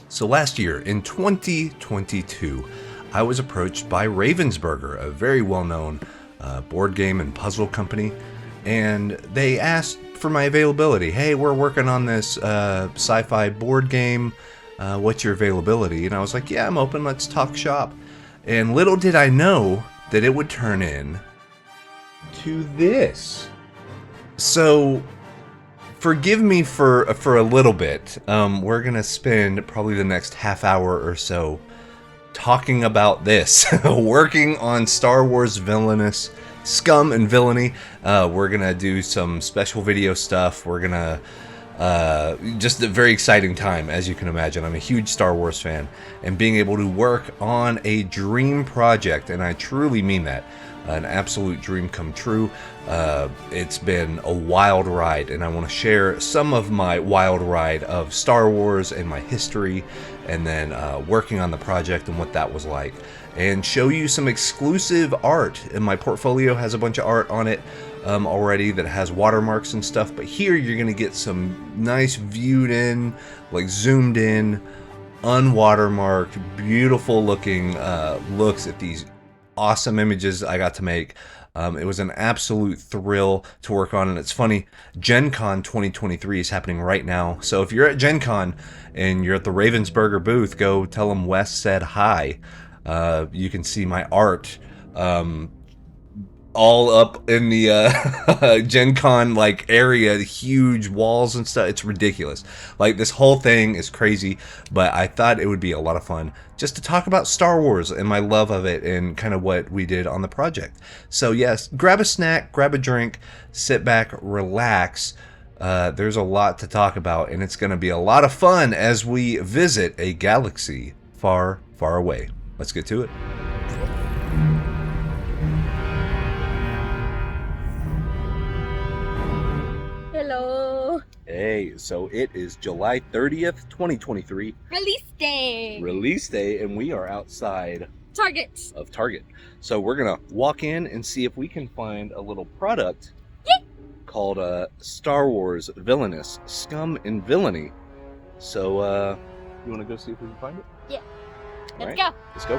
So last year, in 2022, I was approached by Ravensburger, a very well-known board game and puzzle company, and they asked for my availability. Hey, we're working on this sci-fi board game. What's your availability? And I was like, yeah, I'm open. Let's talk shop. And little did I know that it would turn in to this. So forgive me for a little bit. We're gonna spend probably the next half hour or so talking about this, working on Star Wars Villainous, Scum and Villainy. We're gonna do some special video stuff. We're gonna just a very exciting time, as you can imagine. I'm a huge Star Wars fan, and being able to work on a dream project, and I truly mean that, an absolute dream come true. It's been a wild ride, and I want to share some of my wild ride of Star Wars and my history, and then working on the project and what that was like, and show you some exclusive art. And my portfolio has a bunch of art on it already that has watermarks and stuff, but here you're gonna get some nice viewed in, like zoomed in, unwatermarked, beautiful looking looks at these awesome images I got to make. It was an absolute thrill to work on, and it's funny, Gen Con 2023 is happening right now, so if you're at Gen Con and you're at the Ravensburger booth, go tell them Wes said hi. You can see my art all up in the Gen Con like area, the huge walls and stuff. It's ridiculous. Like, this whole thing is crazy, but I thought it would be a lot of fun just to talk about Star Wars and my love of it and kind of what we did on the project. So yes, grab a snack, grab a drink, sit back, relax. There's a lot to talk about, and it's going to be a lot of fun as we visit a galaxy far, far away. Let's get to it. Hello. Hey, so it is July 30th, 2023. Release day. Release day, and we are outside Target. of Target. So we're going to walk in and see if we can find a little product called Star Wars Villainous, Scum and Villainy. So, you want to go see if we can find it? Yeah. All Let's right, go. Let's go.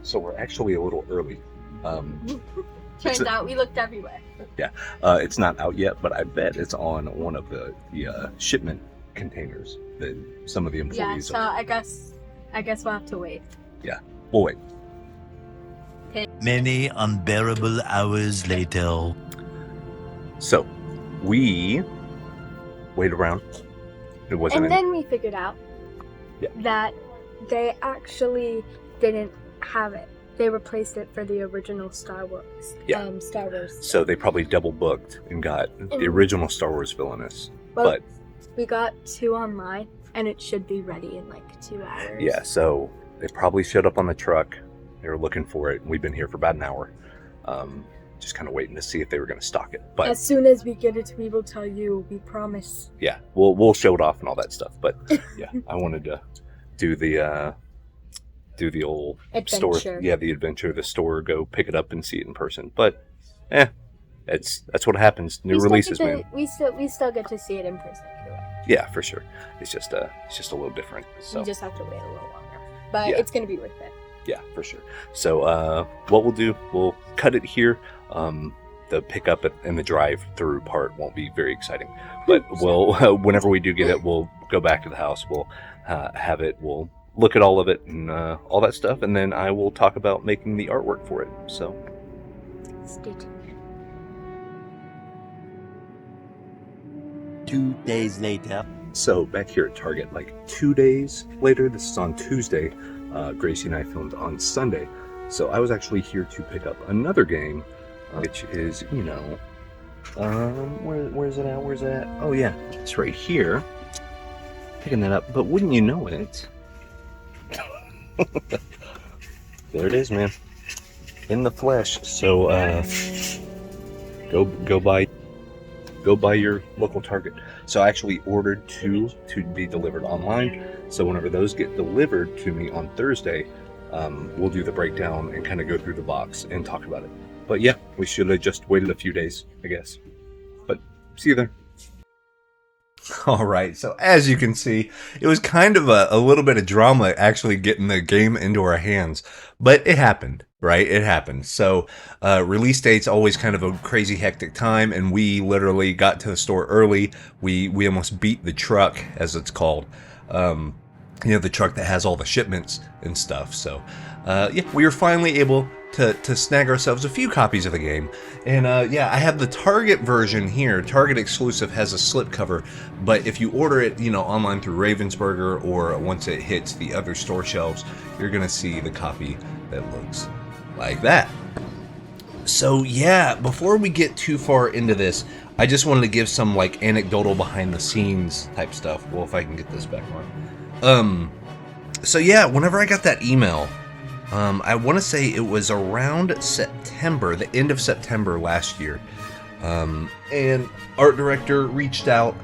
So we're actually a little early. Turns out we looked everywhere. Yeah, it's not out yet, but I bet it's on one of the shipment containers that some of the employees. Yeah, so I guess we'll have to wait. Yeah, we'll wait. Okay. Many unbearable hours later. So we wait around. It wasn't. And then we figured out that they actually didn't have it. They replaced it for the original Star Wars. Yeah. Star Wars. So they probably double booked and got the original Star Wars Villainous. But we got 2 online, and it should be ready in like 2 hours. yeah, so they probably showed up on the truck. They were looking for it. We've been here for about an hour, just kind of waiting to see if they were going to stock it. But as soon as we get it, we will tell you. We promise. yeah, we'll show it off and all that stuff. But yeah, I wanted to do the old Adventure. store, the adventure, the store, go pick it up and see it in person. But that's what happens. New releases, man. We still get to see it in person anyway. Yeah, for sure. It's just a little different. So We just have to wait a little longer, but Yeah. it's gonna be worth it. yeah, for sure. So what we'll do, we'll cut it here. The pickup and the drive through part won't be very exciting, but we'll whenever we do get it, we'll go back to the house. We'll have it. We'll look at all of it and all that stuff, and then I will talk about making the artwork for it. So Stay tuned. 2 days later. So back here at Target, like 2 days later, this is on Tuesday. Gracie and I filmed on Sunday. So I was actually here to pick up another game, which is, where's it at? Oh yeah, it's right here. picking that up, but wouldn't you know it? There it is, man. In the flesh. So go buy your local Target. So I actually ordered 2 to be delivered online. So whenever those get delivered to me on Thursday, we'll do the breakdown and kind of go through the box and talk about it. But yeah, we should have just waited a few days, I guess. But see you there. All right, so as you can see, it was kind of a little bit of drama actually getting the game into our hands, but it happened, right? It happened. So release date's always kind of a crazy hectic time, and we literally got to the store early. We almost beat the truck, as it's called. The truck that has all the shipments and stuff. So yeah, we were finally able to snag ourselves a few copies of the game. And yeah, I have the Target version here. Target exclusive, has a slipcover, but if you order it, online through Ravensburger, or once it hits the other store shelves, you're gonna see the copy that looks like that. So yeah, before we get too far into this, I just wanted to give some like anecdotal behind the scenes type stuff. Well, if I can get this back on. So yeah, whenever I got that email, I want to say it was around September, the end of September last year. And art director reached out.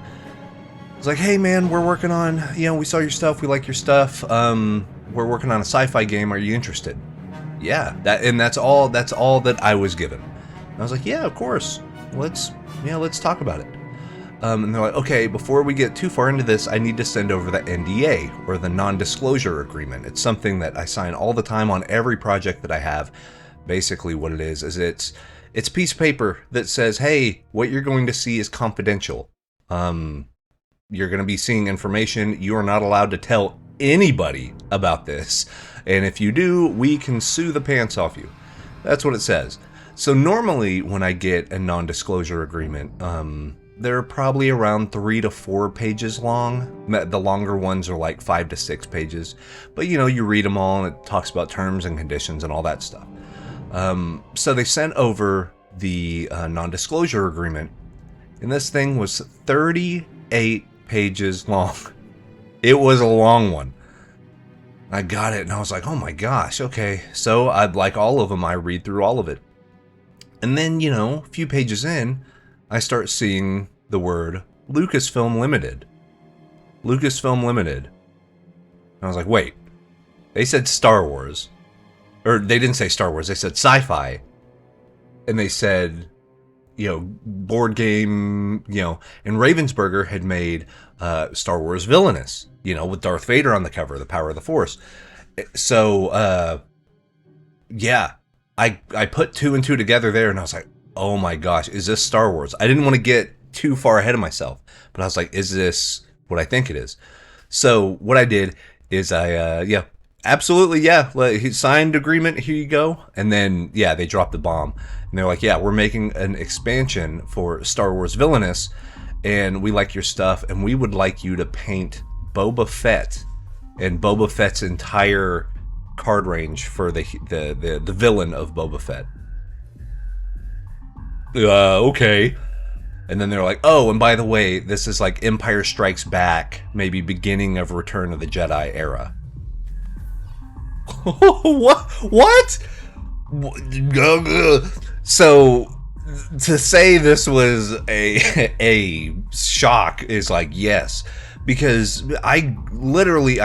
Was like, hey man, we're working on, we saw your stuff, we like your stuff. We're working on a sci-fi game. Are you interested? Yeah, that's all that I was given. And I was like, yeah, of course. Let's talk about it. And they're like, okay, before we get too far into this, I need to send over the NDA, or the non-disclosure agreement. It's something that I sign all the time on every project that I have. Basically what it is it's a piece of paper that says, hey, what you're going to see is confidential. You're going to be seeing information. You are not allowed to tell anybody about this. And if you do, we can sue the pants off you. That's what it says. So normally when I get a non-disclosure agreement, they're probably around 3 to 4 pages long. The longer ones are like 5 to 6 pages. But you read them all, and it talks about terms and conditions and all that stuff. So they sent over the non-disclosure agreement, and this thing was 38 pages long. It was a long one. I got it, and I was like, oh my gosh, okay. So I'd like all of them, I read through all of it. And then, a few pages in, I start seeing the word Lucasfilm Limited. Lucasfilm Limited. And I was like, wait, they said Star Wars. Or they didn't say Star Wars, they said sci-fi. And they said, board game, and Ravensburger had made Star Wars Villainous, with Darth Vader on the cover, the power of the Force. So, yeah, I put 2 and 2 together there, and I was like, oh my gosh, is this Star Wars? I didn't want to get too far ahead of myself, but I was like, is this what I think it is? So what I did is absolutely, yeah, signed agreement, here you go. And then, yeah, they dropped the bomb. And they're like, yeah, we're making an expansion for Star Wars Villainous, and we like your stuff, and we would like you to paint Boba Fett and Boba Fett's entire card range for the villain of Boba Fett. Okay. And then they're like, oh, and by the way, this is like Empire Strikes Back, maybe beginning of Return of the Jedi era. What? So to say this was a shock is like, yes, because I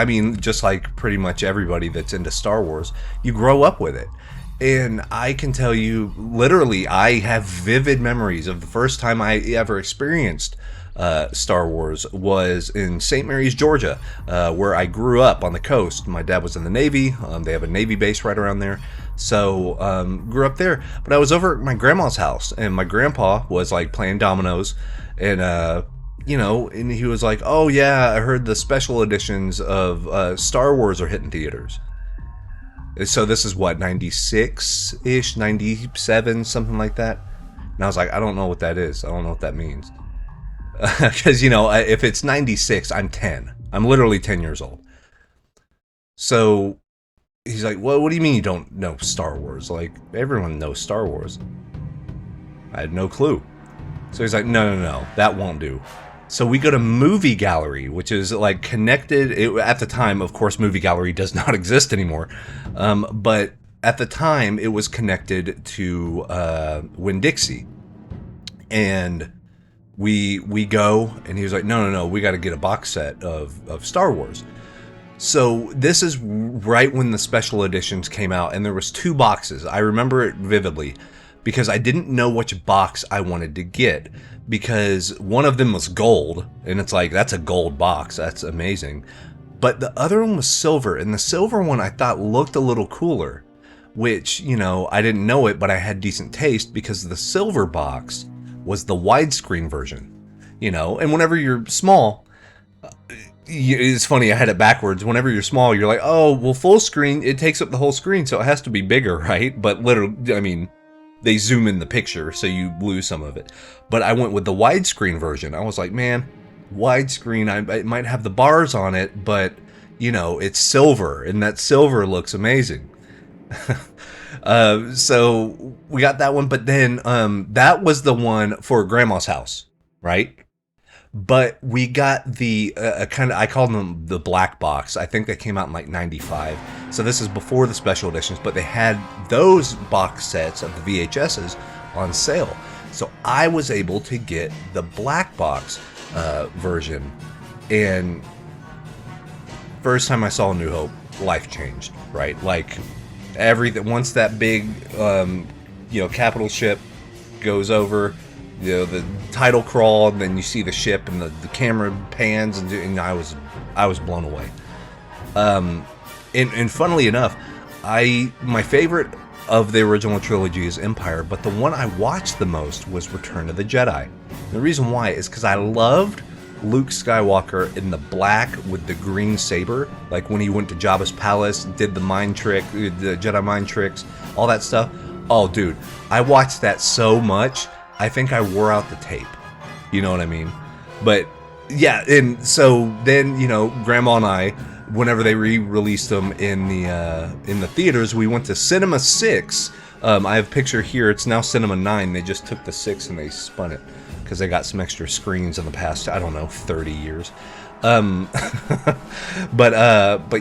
mean, just like pretty much everybody that's into Star Wars, you grow up with it. And I can tell you, literally, I have vivid memories of the first time I ever experienced Star Wars was in St. Mary's, Georgia, where I grew up on the coast. My dad was in the Navy. They have a Navy base right around there. So grew up there. But I was over at my grandma's house, and my grandpa was like playing dominoes, and and he was like, oh yeah, I heard the special editions of Star Wars are hitting theaters. So this is what, 96-ish, 97, something like that. And I was like, I don't know what that is. I don't know what that means. Because, if it's 96, I'm 10. I'm literally 10 years old. So he's like, well, what do you mean you don't know Star Wars? Like, everyone knows Star Wars. I had no clue. So he's like, no, that won't do. So we go to Movie Gallery, which is like connected. At the time, of course, Movie Gallery does not exist anymore. But at the time, it was connected to Winn-Dixie. And we go, and he was like, no, we got to get a box set of Star Wars. So this is right when the special editions came out, and there was 2 boxes. I remember it vividly because I didn't know which box I wanted to get, because one of them was gold, and it's like, that's a gold box, that's amazing. But the other one was silver, and the silver one I thought looked a little cooler, which, you know, I didn't know it, but I had decent taste because the silver box was the widescreen version, you know, and whenever you're small, it's funny, I had it backwards. Whenever you're small, you're like, oh, well, full screen, it takes up the whole screen, so it has to be bigger, right? But literally, I mean, they zoom in the picture, so you lose some of it. But I went with the widescreen version. I was like, man, widescreen, it might have the bars on it, but, you know, it's silver, and that silver looks amazing. So we got that one, but then that was the one for Grandma's house, right? But we got the I called them the black box. I think they came out in like 95. So this is before the special editions, but they had those box sets of the VHSs on sale. So I was able to get the black box version. And first time I saw New Hope, life changed, right? Like everything, once that big, capital ship goes over, you know, the title crawl, and then you see the ship, and the camera pans, and I was blown away. And funnily enough, my favorite of the original trilogy is Empire, but the one I watched the most was Return of the Jedi. The reason why is because I loved Luke Skywalker in the black with the green saber, like when he went to Jabba's palace, did the mind trick, the Jedi mind tricks, all that stuff. Oh, dude, I watched that so much. I think I wore out the tape. You know what I mean? But yeah, and so then, you know, Grandma and I, whenever they re-released them in the theaters, we went to Cinema 6. I have a picture here. It's now Cinema 9. They just took the 6 and they spun it because they got some extra screens in the past, I don't know, 30 years. But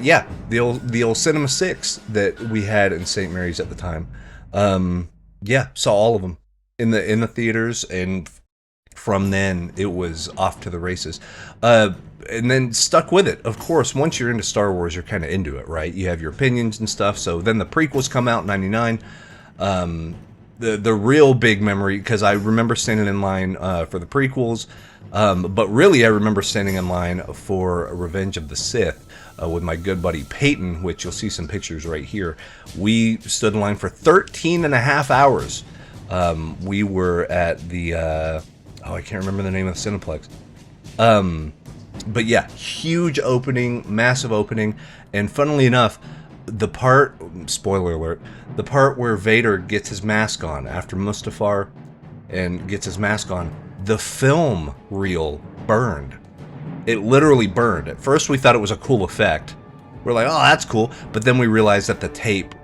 yeah, the old Cinema 6 that we had in St. Mary's at the time. Yeah, saw all of them in the theaters, and from then it was off to the races. And then stuck with it. Of course, once you're into Star Wars, you're kind of into it, right? You have your opinions and stuff. So then the prequels come out in 99. The real big memory, because I remember standing in line for the prequels, but really I remember standing in line for Revenge of the Sith with my good buddy Peyton, which you'll see some pictures right here. We stood in line for 13 and a half hours. We were at the I can't remember the name of the Cineplex. But yeah, huge opening, massive opening, and funnily enough, the part, spoiler alert, the part where Vader gets his mask on after Mustafar and gets his mask on, the film reel burned. It literally burned. At first we thought it was a cool effect. We're like, oh, that's cool. But then we realized that the tape,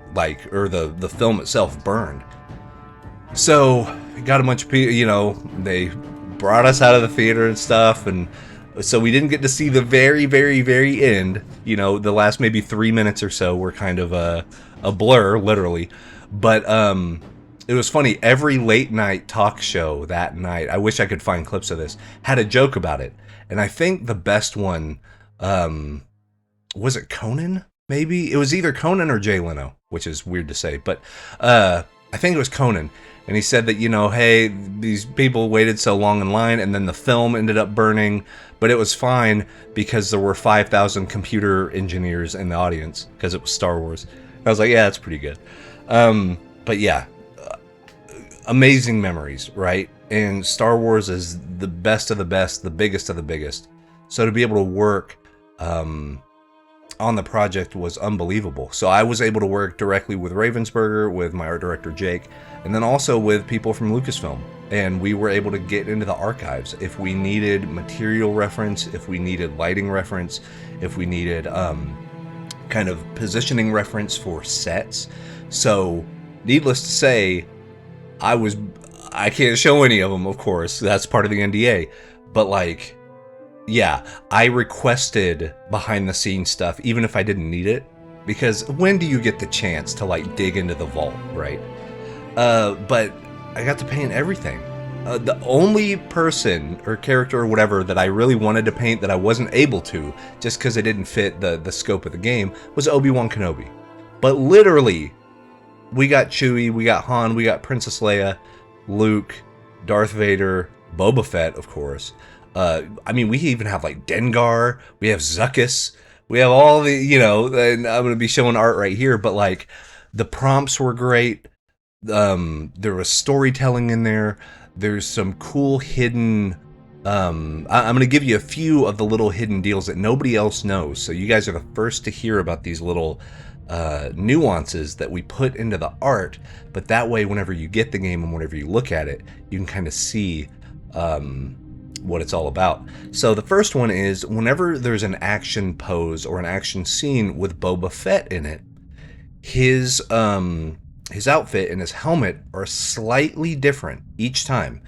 or the film itself burned. So, got a bunch of people, you know, they brought us out of the theater and stuff, and so we didn't get to see the very, very, very end. You know, the last maybe 3 minutes or so were kind of a blur, literally. But it was funny. Every late night talk show that night, I wish I could find clips of this, had a joke about it. And I think the best one, was it Conan? Maybe? It was either Conan or Jay Leno, which is weird to say. But I think it was Conan. And he said that, you know, hey, these people waited so long in line, and then the film ended up burning, but it was fine because there were 5,000 computer engineers in the audience because it was Star Wars. I was like, yeah, that's pretty good. But yeah, amazing memories, right? And Star Wars is the best of the best, the biggest of the biggest. So to be able to work on the project was unbelievable. So I was able to work directly with Ravensburger, with my art director Jake, and then also with people from Lucasfilm. And we were able to get into the archives if we needed material reference, if we needed lighting reference, if we needed kind of positioning reference for sets. So needless to say, I can't show any of them, of course, that's part of the NDA, but like Yeah, I requested behind the scenes stuff, even if I didn't need it, because when do you get the chance to like dig into the vault, right? But I got to paint everything. The only person or character or whatever that I really wanted to paint that I wasn't able to, just because it didn't fit the scope of the game, was Obi-Wan Kenobi. But literally, we got Chewie, we got Han, we got Princess Leia, Luke, Darth Vader, Boba Fett, of course. I mean, we even have like Dengar, we have Zuckuss, we have all the, and I'm going to be showing art right here, but like the prompts were great. There was storytelling in there. There's some cool hidden, I'm going to give you a few of the little hidden deals that nobody else knows. So you guys are the first to hear about these little nuances that we put into the art, but that way whenever you get the game and whenever you look at it, you can kind of see what it's all about. So the first one is whenever there's an action pose or an action scene with Boba Fett in it, his outfit and his helmet are slightly different each time.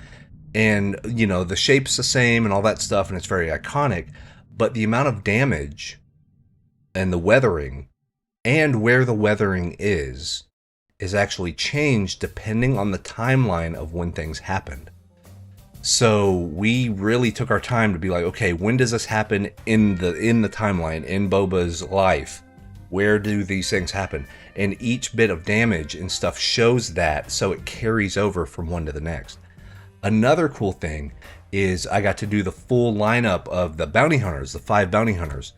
And, the shape's the same and all that stuff, and it's very iconic, but the amount of damage and the weathering and where the weathering is actually changed depending on the timeline of when things happened. So we really took our time to be like, okay, when does this happen in the timeline, in Boba's life? Where do these things happen? And each bit of damage and stuff shows that, so it carries over from one to the next. Another cool thing is I got to do the full lineup of the bounty hunters, the 5 bounty hunters.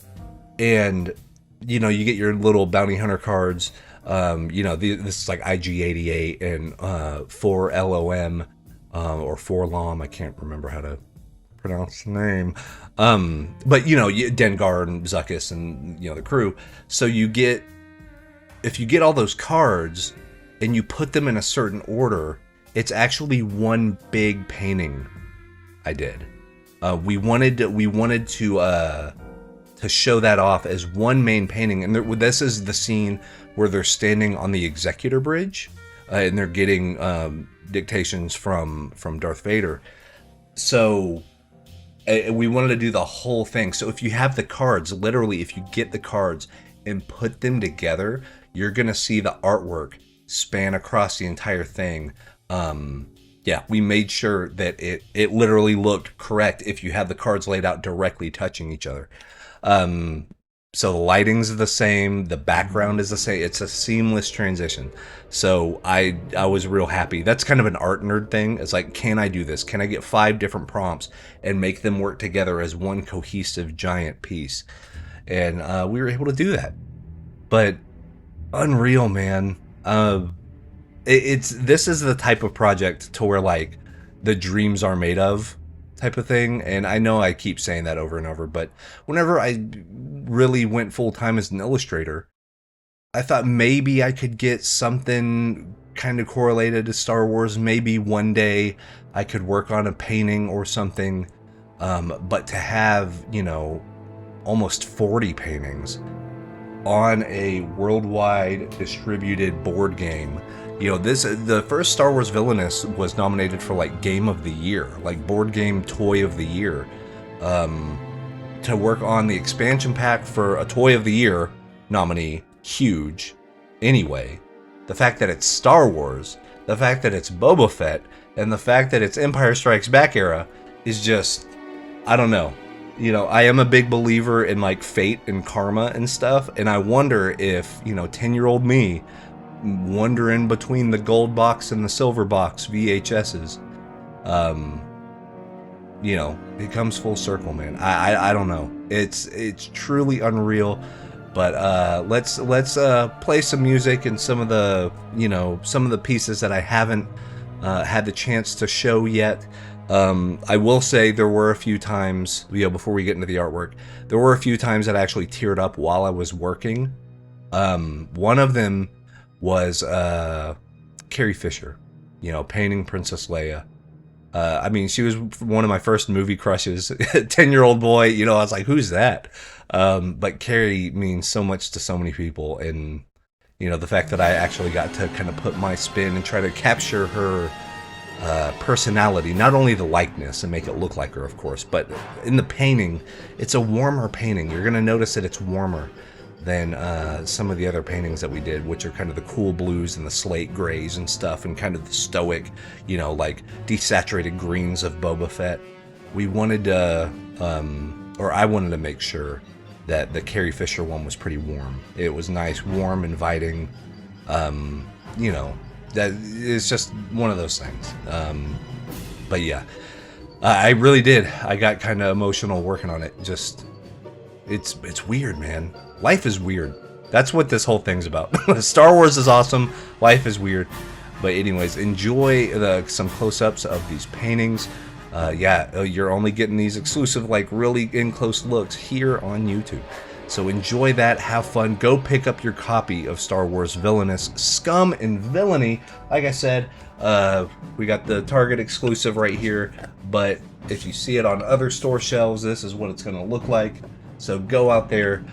And, you get your little bounty hunter cards. This is like IG-88 and 4 LOM. Or 4 LOM, I can't remember how to pronounce the name. But Dengar and Zuckuss and the crew. So if you get all those cards and you put them in a certain order, it's actually one big painting I did. We wanted to show that off as one main painting, and this is the scene where they're standing on the Executor Bridge, and they're getting dictations from Darth Vader. So we wanted to do the whole thing. So if you have the cards, literally, if you get the cards and put them together, you're gonna see the artwork span across the entire thing. We made sure that it literally looked correct if you have the cards laid out directly touching each other. So the lighting's the same, the background is the same. It's a seamless transition. So I was real happy. That's kind of an art nerd thing. It's like, can I do this? Can I get 5 different prompts and make them work together as one cohesive giant piece? And we were able to do that. But unreal, man. This is the type of project to where like the dreams are made of type of thing. And I know I keep saying that over and over, but whenever I really went full time as an illustrator, I thought maybe I could get something kind of correlated to Star Wars. Maybe one day I could work on a painting or something. But to have, almost 40 paintings on a worldwide distributed board game. The first Star Wars Villainous was nominated for like Game of the Year, like Board Game Toy of the Year. To work on the expansion pack for a Toy of the Year nominee, huge. Anyway, the fact that it's Star Wars, the fact that it's Boba Fett, and the fact that it's Empire Strikes Back era is just, I don't know. I am a big believer in like fate and karma and stuff, and I wonder if, 10-year-old me wandering between the gold box and the silver box VHSs, it comes full circle, man. I don't know. It's truly unreal. But let's play some music and some of the pieces that I haven't had the chance to show yet. I will say there were a few times, before we get into the artwork, there were a few times that I actually teared up while I was working. One of them was Carrie Fisher, painting Princess Leia. She was one of my first movie crushes. 10-year-old boy, I was like, who's that? But Carrie means so much to so many people, and the fact that I actually got to kind of put my spin and try to capture her personality, not only the likeness and make it look like her, of course, but in the painting, it's a warmer painting. You're going to notice that it's warmer than some of the other paintings that we did, which are kind of the cool blues and the slate grays and stuff, and kind of the stoic, you know, like desaturated greens of Boba Fett. We wanted to, or I wanted to make sure that the Carrie Fisher one was pretty warm. It was nice, warm, inviting, you know, that it's just one of those things. But yeah, I really did. I got kind of emotional working on it. Just, it's weird, man. Life is weird. That's what this whole thing's about. Star Wars is awesome. Life is weird. But anyways, enjoy some close-ups of these paintings. Yeah, you're only getting these exclusive, like really in-close looks here on YouTube. So enjoy that, have fun, go pick up your copy of Star Wars Villainous, Scum and Villainy. Like I said, we got the Target exclusive right here, but if you see it on other store shelves, this is what it's going to look like. So go out there,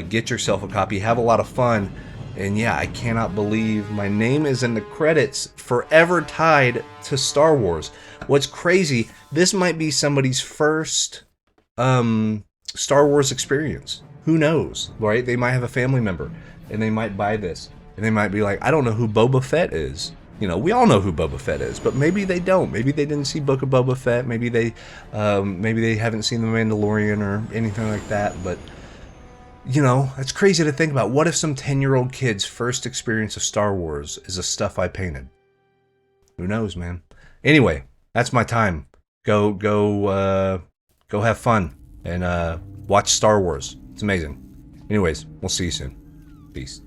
get yourself a copy, have a lot of fun. And yeah, I cannot believe my name is in the credits, forever tied to Star Wars. What's crazy, this might be somebody's first Star Wars experience. Who knows, right? They might have a family member, and they might buy this, and they might be like, I don't know who Boba Fett is. You know, we all know who Boba Fett is, but maybe they don't. Maybe they didn't see Book of Boba Fett. Maybe they haven't seen The Mandalorian or anything like that. But, you know, it's crazy to think about. What if some 10-year-old kid's first experience of Star Wars is the stuff I painted? Who knows, man? Anyway, that's my time. Go have fun and watch Star Wars. It's amazing. Anyways, we'll see you soon. Peace.